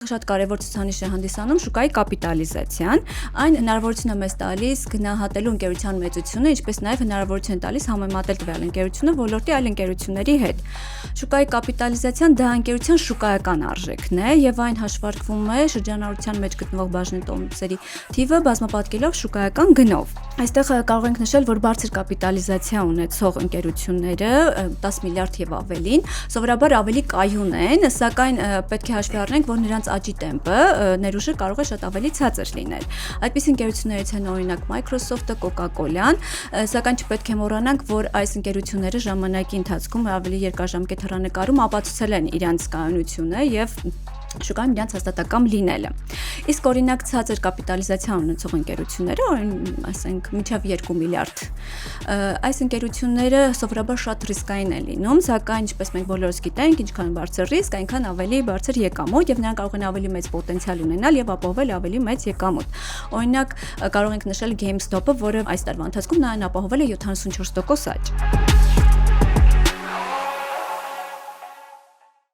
Շատ կարևոր ցուցանիշ է հանդիսանում շուկայի կապիտալիզացիան, այն հնարավորություն է մեզ տալիս գնահատելու ընկերության մեծությունը, ինչպես նաև հնարավորություն է տալիս համեմատել տվյալ ընկերությունը ոլորտի այլ ընկերությունների հետ։ Շուկայի կապիտալիզացիան դա ընկերության շուկայական արժեքն է եւ այն հաշվարկվում է շրջանառության մեջ գտնվող բաժնետոմսերի թիվը բազմապատկելով շուկայական գնով։ Այստեղ կարող ենք նշել, որ բարձր կապիտալիզացիա ունեցող ընկերությունները 10 միլիարդ եւ ավելին սովորաբար ավելի կայուն են, սակայն պետք է հաշվի առնենք, որ նրանց աճի տեմպը ներուժը կարող է շատ ավելի ցածր լինել։ Այդպես ընկերություններից են օրինակ Microsoft-ը, Coca-Cola-ն, սակայն չպետք է մոռանանք, որ այս ընկերությունները ժամանակի ընթացքում ավելի երկարաժամկետ հեռանկարում ապացուցել են իրենց կայունությունը եւ շուկայում իրենց հաստատակամ լինելը։ Իսկ օրինակ ցածր կապիտալիզացիա ունեցող ընկերությունները, ասենք մինչև 2 միլիարդ, այս ընկերությունները սովորաբար շատ ռիսկային են լինում, սակայն ինչպես մենք բոլորս գիտենք, ինչքան բարձր ռիսկ, այնքան ավելի բարձր եկամուտ եւ նրանք կարող են ավելի մեծ պոտենցիալ ունենալ եւ ապահովել ավելի մեծ եկամուտ։ Օրինակ կարող ենք նշել GameStop-ը, որը այս տարվա ընթացքում նրան ապահովել է 74% աճ։